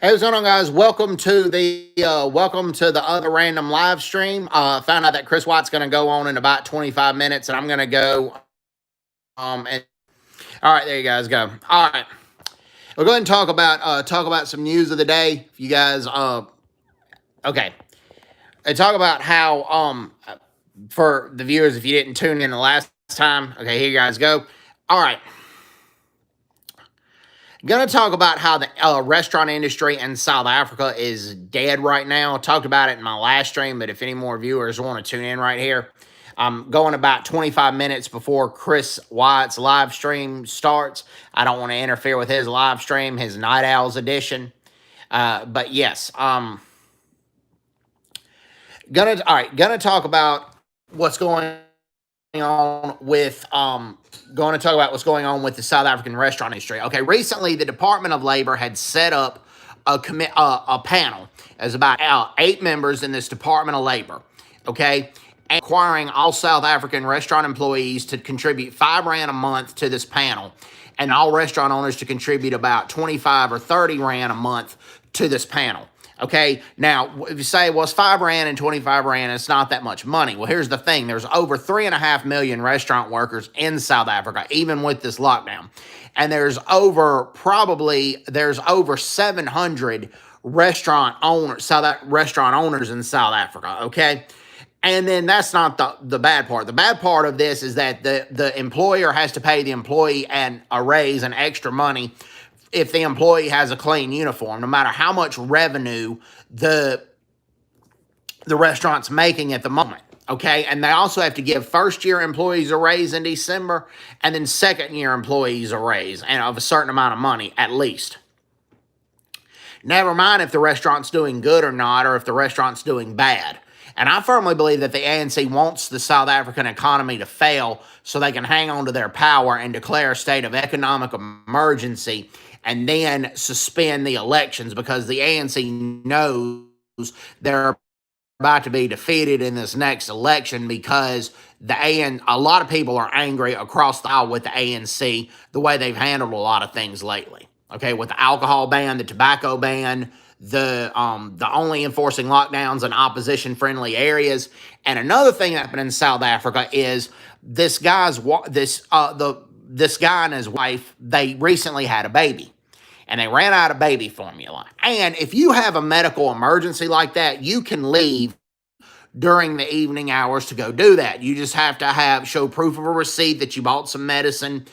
Hey, what's going on, guys? Welcome to the other random live stream. Found out that Chris White's going to go on in about 25 minutes, and I'm going to go. And all right, there you guys go. All right, we'll go ahead and talk about some news of the day. If you guys, okay, and talk about how for the viewers, if you didn't tune in the last time, okay, here you guys go. All right, going to talk about how the restaurant industry in South Africa is dead right now. Talked about it in my last stream, but if any more viewers want to tune in right here, I'm going about 25 minutes before Chris White's live stream starts. I don't want to interfere with his live stream, his Night Owls edition. But yes, gonna talk about what's going on with going to talk about what's going on with the South African restaurant industry. Okay, recently the Department of Labor had set up a panel. There's about 8 members in this Department of Labor. Okay, and requiring all South African restaurant employees to contribute R5 a month to this panel, and all restaurant owners to contribute about 25 or 30 rand a month to this panel. Okay, now if you say, well, it's 5 rand and 25 rand, it's not that much money. Well, here's the thing: there's over 3.5 million restaurant workers in South Africa, even with this lockdown, and there's over 700 restaurant owners in South Africa. Okay. And then that's not the bad part. The bad part of this is that the employer has to pay the employee a raise and extra money if the employee has a clean uniform, no matter how much revenue the restaurant's making at the moment. Okay, and they also have to give first-year employees a raise in December, and then second-year employees a raise and of a certain amount of money at least. Never mind if the restaurant's doing good or not, or if the restaurant's doing bad. And I firmly believe that the ANC wants the South African economy to fail so they can hang on to their power and declare a state of economic emergency and then suspend the elections, because the ANC knows they're about to be defeated in this next election, because a lot of people are angry across the aisle with the ANC, the way they've handled a lot of things lately. Okay, with the alcohol ban, the tobacco ban, the only enforcing lockdowns in opposition-friendly areas. And another thing that happened in South Africa is this guy and his wife, they recently had a baby, and they ran out of baby formula. And if you have a medical emergency like that, you can leave during the evening hours to go do that. You just have to show proof of a receipt that you bought some medicine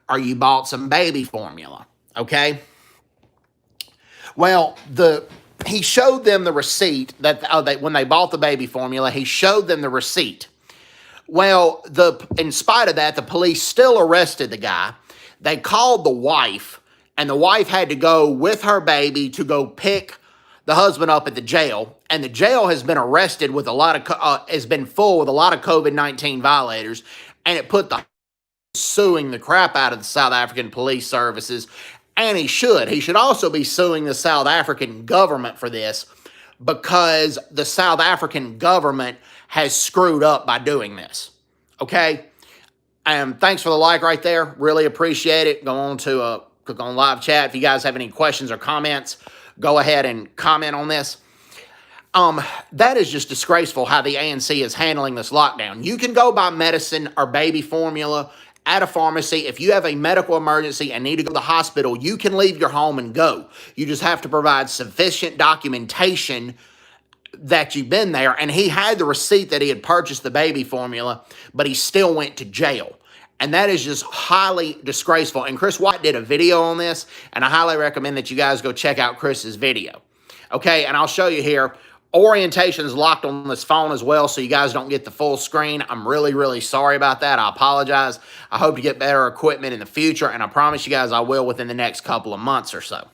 or you bought some baby formula. Okay. Well, he showed them the receipt that when they bought the baby formula, he showed them the receipt. Well, in spite of that, the police still arrested the guy. They called the wife, and the wife had to go with her baby to go pick the husband up at the jail. And the jail has been arrested with has been full with a lot of COVID-19 violators, and it put the suing the crap out of the South African police services. And he should also be suing the South African government for this, because the South African government has screwed up by doing this. Okay? And thanks for the like right there. Really appreciate it. Go on to click on live chat. If you guys have any questions or comments, go ahead and comment on this. That is just disgraceful how the ANC is handling this lockdown. You can go buy medicine or baby formula at a pharmacy. If you have a medical emergency and need to go to the hospital, you can leave your home and go. You just have to provide sufficient documentation that you've been there. And he had the receipt that he had purchased the baby formula, but he still went to jail. And that is just highly disgraceful. And Chris White did a video on this, and I highly recommend that you guys go check out Chris's video. Okay, and I'll show you here. Orientation is locked on this phone as well, so you guys don't get the full screen. I'm really, really sorry about that. I apologize. I hope to get better equipment in the future, and I promise you guys I will within the next couple of months or so.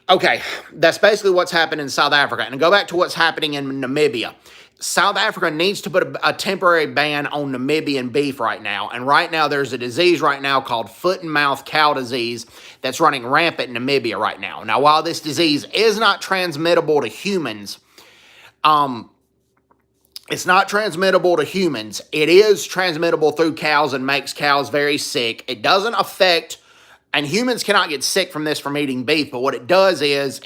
Okay, that's basically what's happened in South Africa. And to go back to what's happening in Namibia, South Africa needs to put a temporary ban on Namibian beef right now. And right now, there's a disease right now called foot and mouth cow disease that's running rampant in Namibia right now. Now, while this disease is not transmittable to humans, it's not transmittable to humans. It is transmittable through cows and makes cows very sick. It doesn't affect And humans cannot get sick from this from eating beef, but what it does is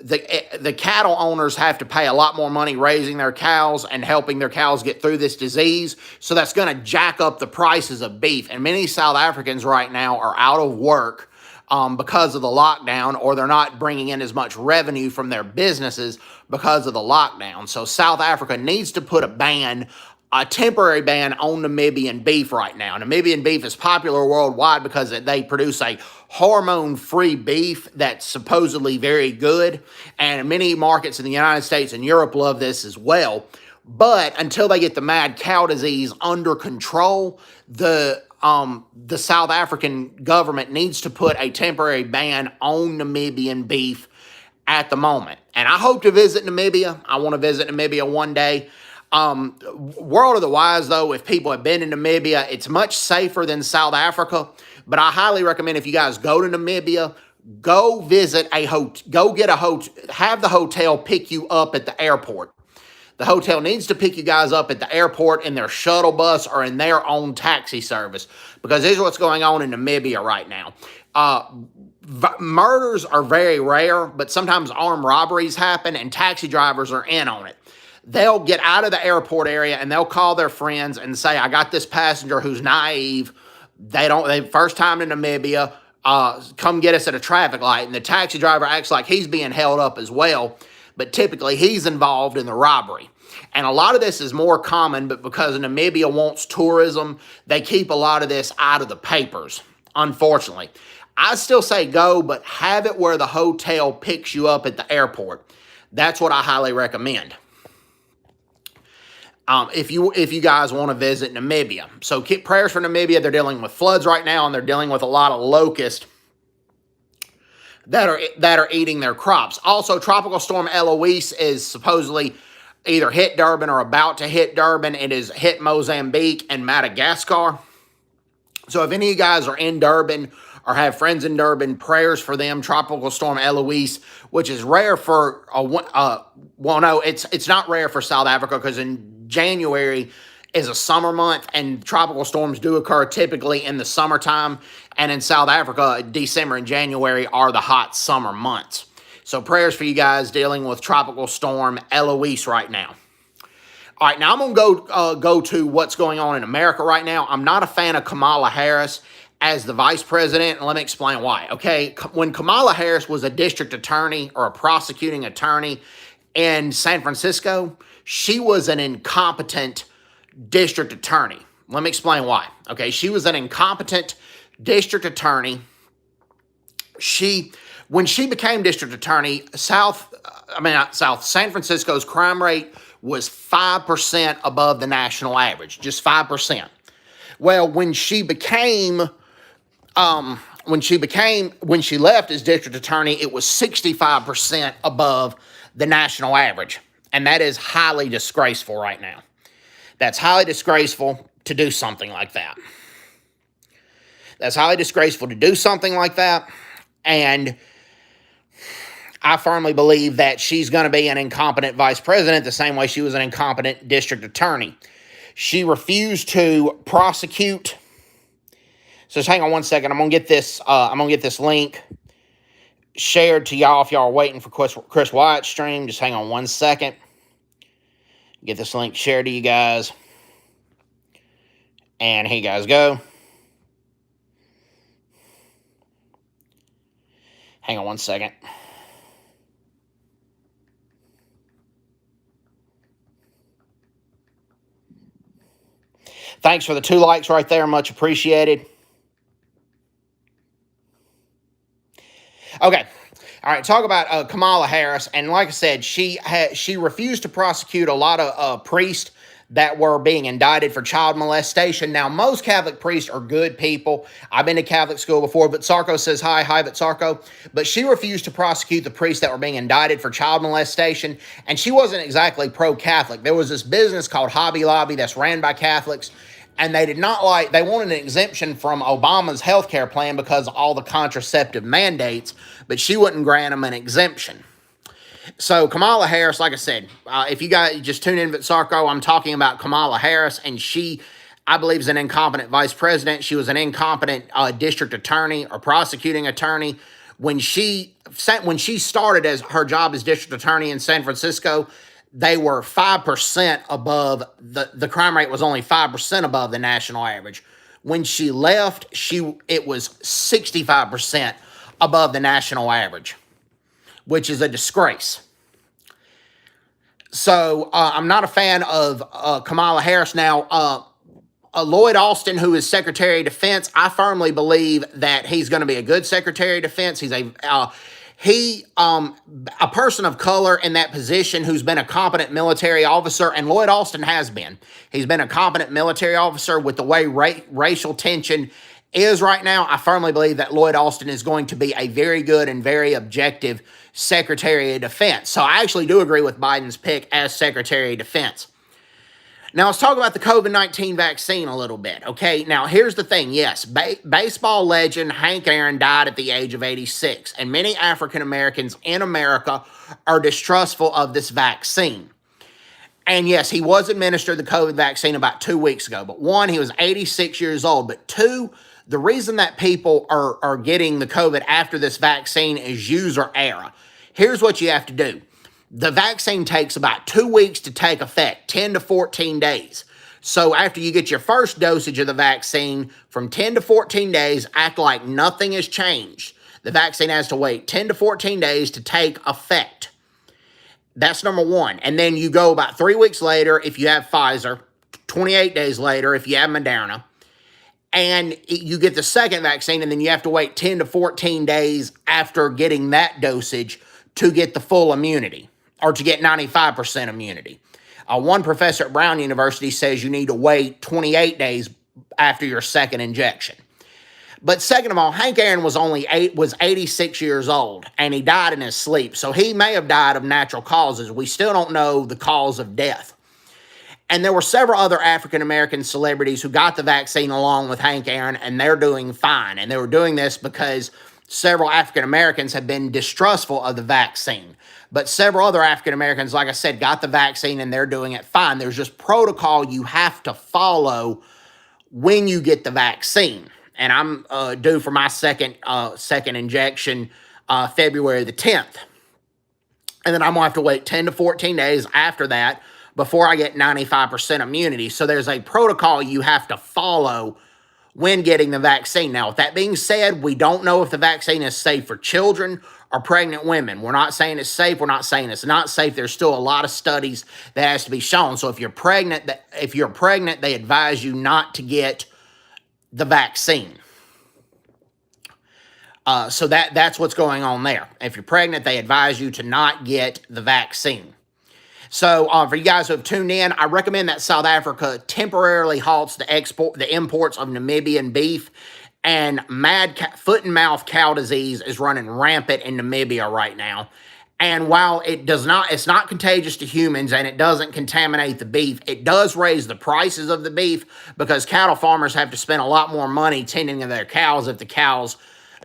the cattle owners have to pay a lot more money raising their cows and helping their cows get through this disease. So that's going to jack up the prices of beef. And many South Africans right now are out of work because of the lockdown, or they're not bringing in as much revenue from their businesses because of the lockdown. So South Africa needs to put a temporary ban on Namibian beef right now. Namibian beef is popular worldwide because they produce a hormone-free beef that's supposedly very good, and many markets in the United States and Europe love this as well. But until they get the mad cow disease under control, the South African government needs to put a temporary ban on Namibian beef at the moment. And I hope to visit Namibia. I want to visit Namibia one day. World of the wise, though, if people have been in Namibia, it's much safer than South Africa. But I highly recommend, if you guys go to Namibia, go visit have the hotel pick you up at the airport. The hotel needs to pick you guys up at the airport in their shuttle bus or in their own taxi service, because here's what's going on in Namibia right now. Murders are very rare, but sometimes armed robberies happen and taxi drivers are in on it. They'll get out of the airport area and they'll call their friends and say, I got this passenger who's naive. They first time in Namibia, come get us at a traffic light. And the taxi driver acts like he's being held up as well, but typically he's involved in the robbery. And a lot of this is more common, but because Namibia wants tourism, they keep a lot of this out of the papers, unfortunately. I still say go, but have it where the hotel picks you up at the airport. That's what I highly recommend. If you guys want to visit Namibia. So keep prayers for Namibia. They're dealing with floods right now, and they're dealing with a lot of locusts that are eating their crops. Also, Tropical Storm Eloise is supposedly either hit Durban or about to hit Durban. It has hit Mozambique and Madagascar. So if any of you guys are in Durban or have friends in Durban, prayers for them. Tropical Storm Eloise, which is rare for it's not rare for South Africa, because in January is a summer month, and tropical storms do occur typically in the summertime. And in South Africa, December and January are the hot summer months. So prayers for you guys dealing with Tropical Storm Eloise right now. All right, now I'm going to go to what's going on in America right now. I'm not a fan of Kamala Harris as the vice president, and let me explain why. Okay, when Kamala Harris was a district attorney or a prosecuting attorney in San Francisco, she was an incompetent district attorney. Let me explain why. Okay, she was an incompetent district attorney. When she became district attorney, San Francisco's crime rate was 5% above the national average, just 5%. Well, when she left as district attorney, it was 65% above the national average. And that is highly disgraceful right now. That's highly disgraceful to do something like that. That's highly disgraceful to do something like that. And I firmly believe that she's going to be an incompetent vice president the same way she was an incompetent district attorney. She refused to prosecute. So just hang on one second. I'm gonna get this link shared to y'all if y'all are waiting for Chris Wyatt's stream. Just hang on one second. Get this link shared to you guys. And here you guys go. Hang on one second. Thanks for the 2 likes right there. Much appreciated. Okay. All right. Talk about Kamala Harris. And like I said, she refused to prosecute a lot of priests that were being indicted for child molestation. Now, most Catholic priests are good people. I've been to Catholic school before, but Sarko says hi, but Sarko. But she refused to prosecute the priests that were being indicted for child molestation, and she wasn't exactly pro-Catholic. There was this business called Hobby Lobby that's ran by Catholics, and they wanted an exemption from Obama's health care plan because of all the contraceptive mandates, but she wouldn't grant them an exemption. So Kamala Harris, like I said, if you guys just tune in with Sarko, I'm talking about Kamala Harris, and she I believe is an incompetent vice president. She was an incompetent district attorney or prosecuting attorney. When she started as her job as district attorney in San Francisco, they were 5% above the crime rate was only 5% above the national average. When she left, it was 65% above the national average, which is a disgrace. So I'm not a fan of Kamala Harris. Now, Lloyd Austin, who is Secretary of Defense, I firmly believe that he's going to be a good Secretary of Defense. He's a person of color in that position who's been a competent military officer, and Lloyd Austin has been. He's been a competent military officer. With the way racial tension is right now, I firmly believe that Lloyd Austin is going to be a very good and very objective Secretary of Defense. So I actually do agree with Biden's pick as Secretary of Defense. Now, let's talk about the COVID-19 vaccine a little bit, okay? Now, here's the thing. Yes, baseball legend Hank Aaron died at the age of 86, and many African Americans in America are distrustful of this vaccine. And yes, he was administered the COVID vaccine about 2 weeks ago, but one, he was 86 years old, but two, the reason that people are getting the COVID after this vaccine is user error. Here's what you have to do. The vaccine takes about 2 weeks to take effect, 10 to 14 days. So after you get your first dosage of the vaccine, from 10 to 14 days, act like nothing has changed. The vaccine has to wait 10 to 14 days to take effect. That's number one. And then you go about 3 weeks later if you have Pfizer, 28 days later if you have Moderna, and you get the second vaccine, and then you have to wait 10 to 14 days after getting that dosage to get the full immunity, or to get 95% immunity. One professor at Brown University says you need to wait 28 days after your second injection. But second of all, Hank Aaron was 86 years old, and he died in his sleep. So he may have died of natural causes. We still don't know the cause of death. And there were several other African-American celebrities who got the vaccine along with Hank Aaron, and they're doing fine. And they were doing this because several African-Americans have been distrustful of the vaccine. But several other African-Americans, like I said, got the vaccine, and they're doing it fine. There's just protocol you have to follow when you get the vaccine. And I'm due for my second injection February the 10th. And then I'm going to have to wait 10 to 14 days after that before I get 95% immunity. So there's a protocol you have to follow when getting the vaccine. Now, with that being said, we don't know if the vaccine is safe for children or pregnant women. We're not saying it's safe. We're not saying it's not safe. There's still a lot of studies that has to be shown. So if you're pregnant, they advise you not to get the vaccine. So that's what's going on there. If you're pregnant, they advise you to not get the vaccine. So for you guys who have tuned in, I recommend that South Africa temporarily halts the imports of Namibian beef. And foot and mouth cow disease is running rampant in Namibia right now. And while it's not contagious to humans and it doesn't contaminate the beef, it does raise the prices of the beef because cattle farmers have to spend a lot more money tending to their cows if the cows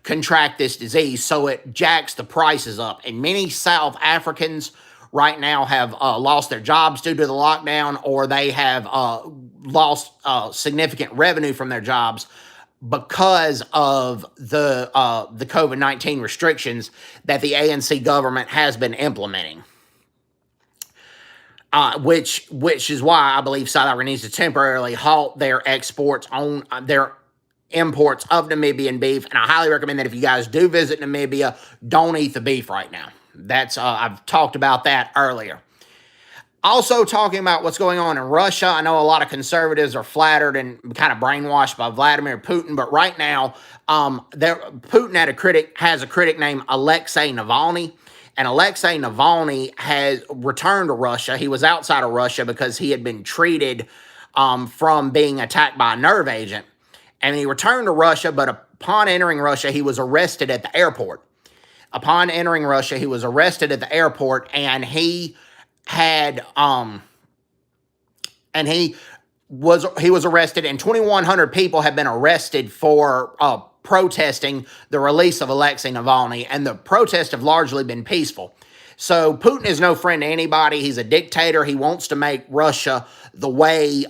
contract this disease. So it jacks the prices up. And many South Africans right now have lost their jobs due to the lockdown, or they have lost significant revenue from their jobs because of the COVID-19 restrictions that the ANC government has been implementing. Which is why I believe South Africa needs to temporarily halt their exports on their imports of Namibian beef. And I highly recommend that if you guys do visit Namibia, don't eat the beef right now. I've talked about that earlier. Also talking about what's going on in Russia. I know a lot of conservatives are flattered and kind of brainwashed by Vladimir Putin, but right now, Putin has a critic named Alexei Navalny, and Alexei Navalny has returned to Russia. He was outside of Russia because he had been treated from being attacked by a nerve agent, and he returned to Russia, but upon entering Russia, he was arrested at the airport. Upon entering Russia, he was arrested at the airport, and he was arrested, and 2,100 people have been arrested for protesting the release of Alexei Navalny, and the protests have largely been peaceful. So Putin is no friend to anybody. He's a dictator. He wants to make Russia the way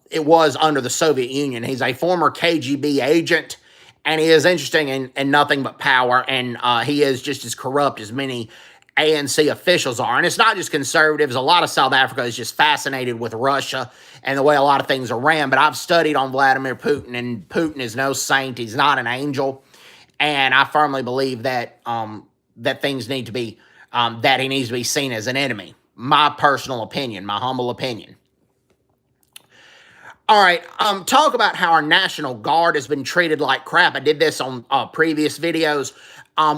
it was under the Soviet Union. He's a former KGB agent, and he is interesting in nothing but power, and he is just as corrupt as many ANC officials are. And it's not just conservatives. A lot of South Africa is just fascinated with Russia and the way a lot of things are ran. But I've studied on Vladimir Putin, and Putin is no saint. He's not an angel. And I firmly believe that that things need to be, that he needs to be seen as an enemy. My personal opinion, my humble opinion. All right, talk about how our National Guard has been treated like crap. I did this on previous videos.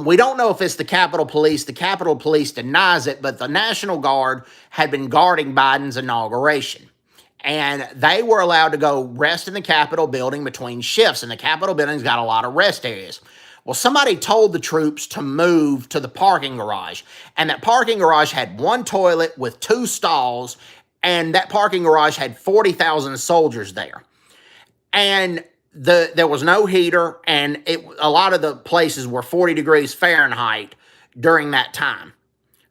We don't know if it's the Capitol Police. The Capitol Police denies it, but the National Guard had been guarding Biden's inauguration. And they were allowed to go rest in the Capitol building between shifts, and the Capitol building's got a lot of rest areas. Well, somebody told the troops to move to the parking garage, and that parking garage had one toilet with 2 stalls, and that parking garage had 40,000 soldiers there. And there was no heater, and a lot of the places were 40 degrees Fahrenheit during that time.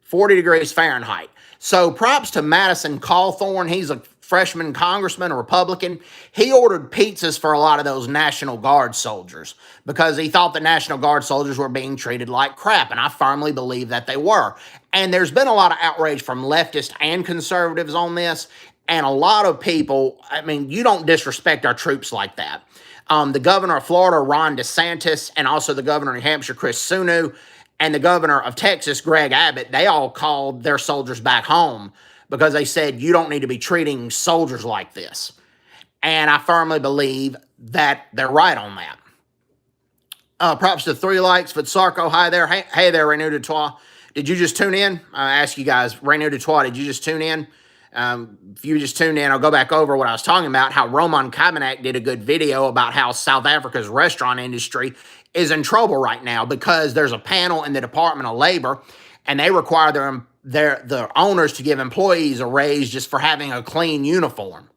40 degrees Fahrenheit. So props to Madison Cawthorn. He's a freshman congressman, a Republican. He ordered pizzas for a lot of those National Guard soldiers because he thought the National Guard soldiers were being treated like crap, and I firmly believe that they were. And there's been a lot of outrage from leftists and conservatives on this, and a lot of people, I mean, you don't disrespect our troops like that. The governor of Florida, Ron DeSantis, and also the governor of New Hampshire, Chris Sununu, and the governor of Texas, Greg Abbott, they all called their soldiers back home because they said, you don't need to be treating soldiers like this. And I firmly believe that they're right on that. Props to 3 likes. Sarko, hi there. Hey there, Renew de Trois. Did you just tune in? I ask you guys, Renew de Trois, did you just tune in? If you just tuned in, I'll go back over what I was talking about, how Roman Kabanak did a good video about how South Africa's restaurant industry is in trouble right now because there's a panel in the Department of Labor, and they require their owners to give employees a raise just for having a clean uniform.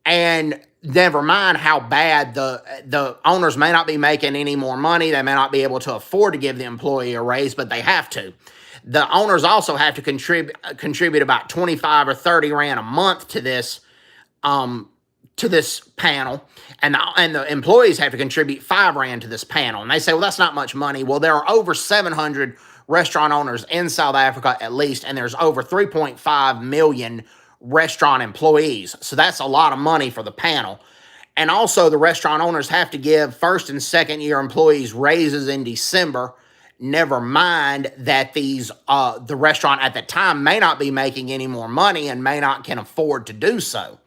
And never mind how bad the owners may not be making any more money. They may not be able to afford to give the employee a raise, but they have to. The owners also have to contribute about 25 or 30 rand a month to this panel, and the employees have to contribute 5 rand to this panel. And they say, well, that's not much money. Well, there are over 700 restaurant owners in South Africa at least, and there's over 3.5 million restaurant employees. So that's a lot of money for the panel. And also the restaurant owners have to give first and second year employees raises in December. Never mind that the restaurant at the time may not be making any more money and may not can afford to do so.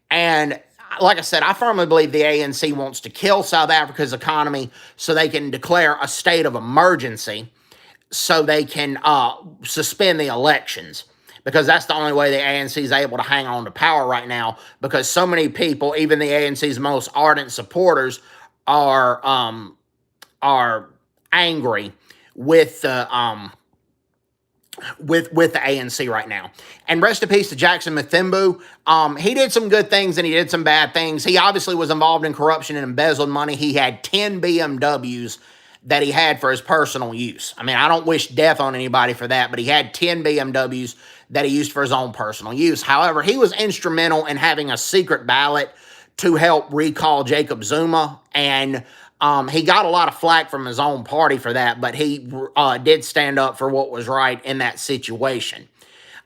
And like I said, I firmly believe the ANC wants to kill South Africa's economy so they can declare a state of emergency so they can suspend the elections, because that's the only way the ANC is able to hang on to power right now, because so many people, even the ANC's most ardent supporters, are angry with the ANC right now. And rest in peace to Jackson Mthembu. He did some good things and he did some bad things. He obviously was involved in corruption and embezzled money. He had 10 BMWs that he had for his personal use. I mean, I don't wish death on anybody for that, but he had 10 BMWs that he used for his own personal use. However, he was instrumental in having a secret ballot to help recall Jacob Zuma, and he got a lot of flack from his own party for that, but he did stand up for what was right in that situation.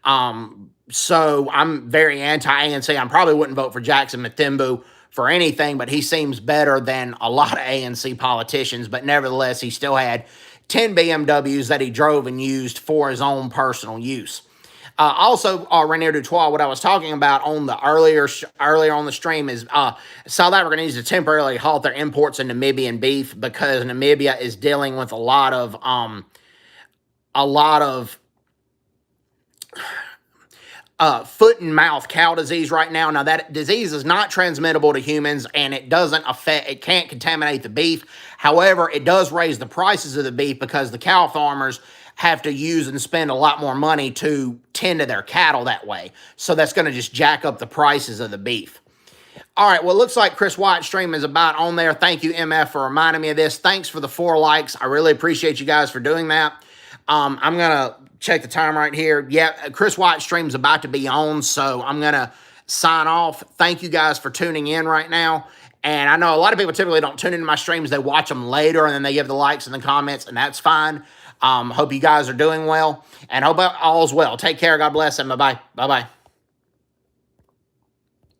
So I'm very anti-ANC. I probably wouldn't vote for Jackson Mthembu for anything, but he seems better than a lot of ANC politicians. But nevertheless, he still had 10 BMWs that he drove and used for his own personal use. Also, Renier Dutois, what I was talking about on the earlier on the stream is South Africa needs to temporarily halt their imports of Namibian beef because Namibia is dealing with a lot of foot and mouth cow disease right now. Now, that disease is not transmittable to humans, and it can't contaminate the beef. However, it does raise the prices of the beef because the cow farmers have to use and spend a lot more money to tend to their cattle that way. So that's going to just jack up the prices of the beef. All right, well, it looks like Chris White's stream is about on there. Thank you, MF, for reminding me of this. Thanks for the 4 likes. I really appreciate you guys for doing that. I'm going to check the time right here. Yeah, Chris White's stream's about to be on, so I'm going to sign off. Thank you guys for tuning in right now. And I know a lot of people typically don't tune into my streams. They watch them later and then they give the likes and the comments, and that's fine. Hope you guys are doing well, and hope all is well. Take care. God bless, and bye-bye. Bye-bye.